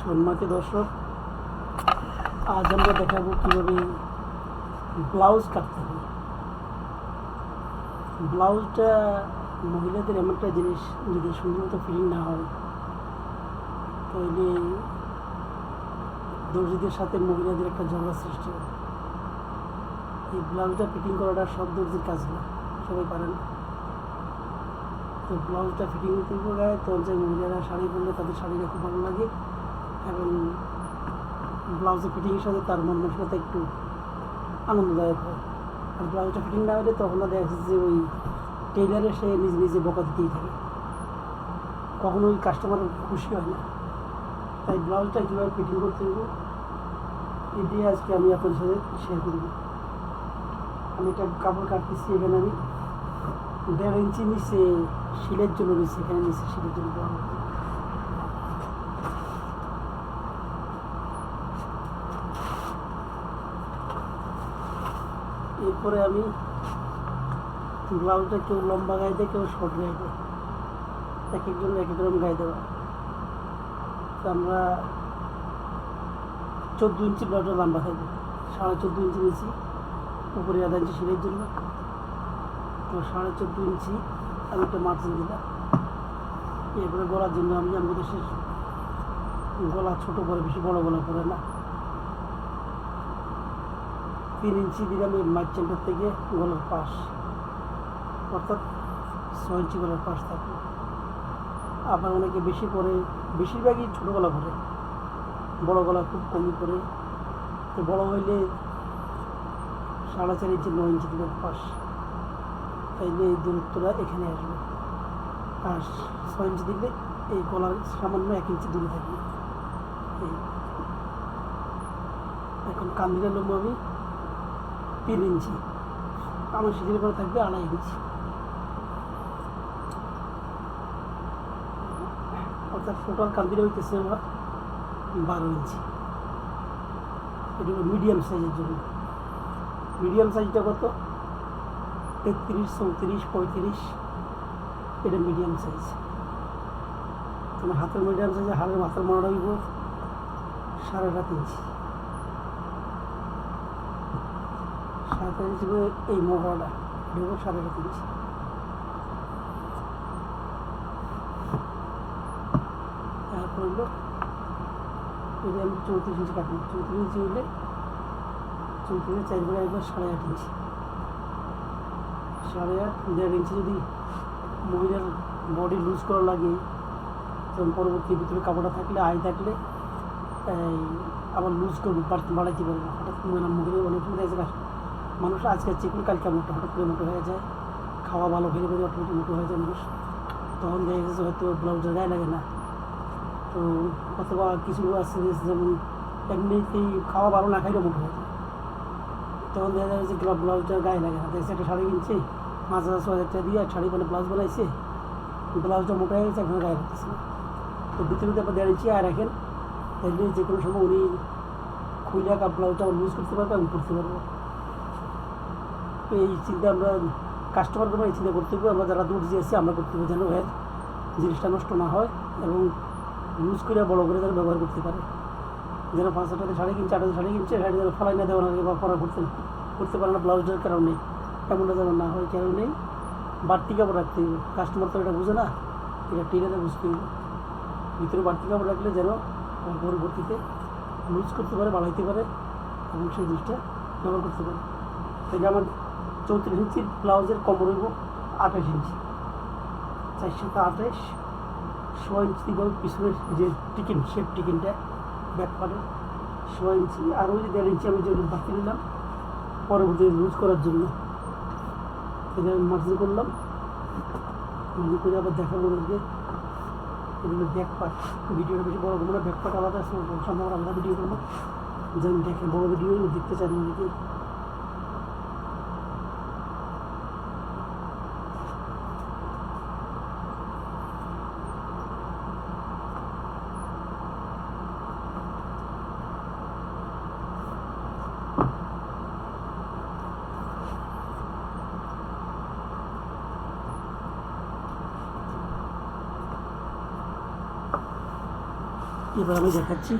সম্মানিত দর্শক, আজ আমরা দেখাবো কীভাবে ব্লাউজ কাটতে হবে। ব্লাউজটা মহিলাদের এমন একটা জিনিস, যদি সুন্দর মতো ফিটিং না হয় তাহলে দর্জিদের সাথে মহিলাদের একটা ঝগড়া সৃষ্টি হয়। এই ব্লাউজটা ফিটিং করাটা সব দর্জির কাজ না, সবাই পারে না। তো ব্লাউজটা ফিটিং করতে গায়ে তখন যে মহিলারা শাড়ি পরলে তাদের শাড়িটা খুব ভালো লাগে এবং ব্লাউজের ফিটিংয়ের সাথে তার মন মানসিকতা একটু আনন্দদায়ক হয়। আর ব্লাউজটা ফিটিং না হলে তখন দেখা যাচ্ছে যে ওই টেইলারে সে নিজে নিজে বকা দিতেই থাকে, কখনো ওই কাস্টমার খুশি হয় না। তাই ব্লাউজটা কীভাবে ফিটিং করতে হবে এটি আজকে আমি আপনাদের সাথে শেয়ার করব। আমি একটা কাপড় কাটতেছি, এখানে আমি 1.5 ইঞ্চি নিচে শিলের জন্য নিচ্ছি, এখানে নিচে শিলের জন্য দেওয়া হচ্ছে। এরপরে আমি ব্লাউজটা কেউ লম্বা গায়ে দেয়, কেউ শর্ট গায়ে দেয়, এক একজন এক এক রকম গায়ে দেওয়া। তো আমরা 14 ইঞ্চি ব্লাউজটা লম্বা থাকবে, 14.5 ইঞ্চি নিয়েছি, উপরে 1/2 ইঞ্চি শিলের জন্য। তো 14.5 ইঞ্চি আমি একটা মার্জিন দিলাম। এরপরে গলার জন্য আমি আমাদের দেশের গলা ছোটো পরে, বেশি বড় গলা পরে না, 3 ইঞ্চি দিলাম এই মার্চেন্টার থেকে গলার পাশ, অর্থাৎ 6 ইঞ্চি গলার পাশ থাকবে। আবার অনেকে বেশি পরে, বেশিরভাগই ছোটো গলা পরে, বড় গলা খুব কমই পরে। তো বড় হইলে 4.5 ইঞ্চি 9 ইঞ্চি দিলাম পাশ, তাইলে এই দূরত্বটা এখানে আসবে। আর 6 ইঞ্চি দিলে এই গলার সামান্য 1 ইঞ্চি দূরে থাকবে। এখন কান্দিটা লম্ব আমি 3 ইঞ্চি, আমার শিখের পরে থাকবে 2.5 ইঞ্চি, অর্থাৎ টোটাল কান্দিটা হইতেছে আমার 12 ইঞ্চি। এটা হলো মিডিয়াম সাইজের জন্য। মিডিয়াম সাইজটা কত? 33, 34, 35, এটা মিডিয়াম সাইজ। তোমার হাতের মিডিয়াম সাইজে হাড়ের মাথার মোড়া হইব 7.5 ইঞ্চি, 7.5 ইঞ্চি এই মোড়াটা ঢুকব 7.5 ইঞ্চি। তারপর হলো এটা আমি 34 ইঞ্চি কাটবো। 34 ইঞ্চি হইলে 34 4 করে একবার 8.5 ইঞ্চি, 8.5 1.5 ইঞ্চি যদি মহিলার বডি লুজ করা লাগে, যেমন পরবর্তী ভিতরে কাপড়টা থাকলে থাকলে এই আবার লুজ করবো, বাড়াইতে পারবো। হঠাৎ মহিলা অনেক সময় দেখা যায় মানুষ আজকে চিকুন কালকে মোটা, হঠাৎ করে মোটো হয়ে যায়, খাওয়া ভালো খেলে পরে অটোমেটিক মোটো হয়ে যায় মানুষ। তখন দেখা গেছে হয়তো ব্লাউজের গায়ে লাগে না। তো অথবা কিছু আছে যেমন এমনিতেই খাওয়া ভালো না খাইলেও মোটো হয়ে যায়, তখন দেখা যায় যে ব্লাউজটার গায়ে লাগে না। দেখছে একটা শাড়ি কিনছে 5,000-6,000 টাকা দিয়ে শাড়ি মানে ব্লাউজ বানাইছে, ব্লাউজটা মোটা হয়ে গেছে, এখন গায়ে লাগতেছে না। তো ভিতরে যদি আপনার 1.5 ইঞ্চি রাখেন, তাহলে যে কোনো সময় উনি খুলে ব্লাউজটা লুজ করতে পারবে এবং করতে পারবো। তো এই চিন্তা আমরা কাস্টমার কোনো এই চিন্তা করতে হবে, আমরা যারা দূর দিয়েছি আমরা করতে হবে, যেন এর জিনিসটা নষ্ট না হয় এবং লুজ করে বড় করে যেন ব্যবহার করতে পারে। যেন 5,000 টাকা শাড়ি কিনছে, 8,000 শাড়ি কিনছে, শাড়ি যেন ফেলাই না দেওয়া লাগে বা পরা করতে পারে না ব্লাউজের কারণে, এমনটা যেন না হয়। কারণ নেই, বাড়তি কাপড় রাখতে হবে। কাস্টমার তো এটা বুঝে না, এটা টেলারে বুঝতে হবে। ভিতরে বাড়তি কাপড় রাখলে যেন পরবর্তীতে লুজ করতে পারে, বাড়াইতে পারে এবং সেই জিনিসটা ব্যবহার করতে পারে। তাই আমার 34 ইঞ্চির ব্লাউজের কমর হইব 28 ইঞ্চি, 4 সাথে 28, 6 ইঞ্চি দিব পিছনের যে টিকিন, শেপ টিকিনটা ব্যাক পারে 6 ইঞ্চি, আর ওই যে 1.5 ইঞ্চি আমি যে বাকি নিলাম পরবর্তী লুজ করার জন্য। এটা আমি মার্জিন করলাম, মার্জিন করে আবার দেখাবো ওদেরকে। এগুলো ব্যাক পার্ট, ভিডিওটা বেশি বড় করবো না, ব্যাক পার্ট আলাদা, সম্ভব আলাদা ভিডিও করবো। যেন দেখে বড় ভিডিও দেখতে চান অনেকে। এবার আমি দেখাচ্ছি।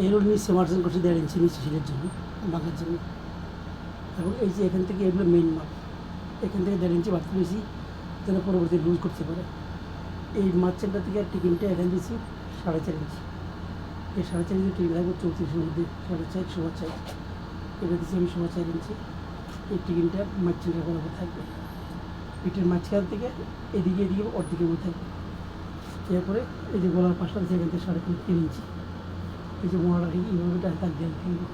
এই রোড নিচে মার্জিন করছি 1.5 ইঞ্চি নিচে শিলের জন্য, বাঁকার জন্য। এবং এই যে এখান থেকে এগুলো মেইন মাপ, এখান থেকে 1.5 ইঞ্চি বাড়তে পেরেছি যেন পরবর্তী লুজ করতে পারে। এই মার্চেনটা থেকে টিকিনটা এখানে দিয়েছি 4.5 ইঞ্চি। এই 4.5 ইঞ্চি টিকিন থাকবে 34-এর মধ্যে, 4.5 4.5 এটা দিচ্ছি আমি 4.5 ইঞ্চি। এই টিকিনটা মার্চেনটার বরাবর থাকবে, পিঠের মাঝখান থেকে এদিকে অর্ধেকের মধ্যে থাকবে। এরপরে এই যে গলার পাশটা আছে এখান থেকে 3.5 ইঞ্চি। এই যে মোড়াটা ঠিক এইভাবে তাক দিয়ে থাকবে।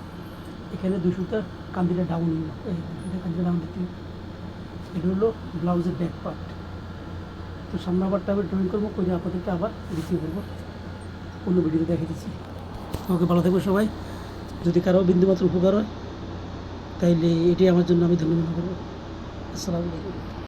এখানে 200টা কান্দিটা ডাউন নিল, এই 200টা কান্দিটা ডাউন দিতে। এটা হলো ব্লাউজের ব্যাক পার্ট। তো সামনে আবারটা আমি ড্রয়িং করবো, করে আপনাদেরকে আবার রিসিভ করবো, অন্য ভিডিওতে দেখে দিচ্ছি। আমাকে ভালো থাকবে সবাই। যদি কারো বিন্দুমাত্র উপকার হয় তাইলে এটাই আমার জন্য আমি ধন্যবাদ করবো। আসসালামু আলাইকুম।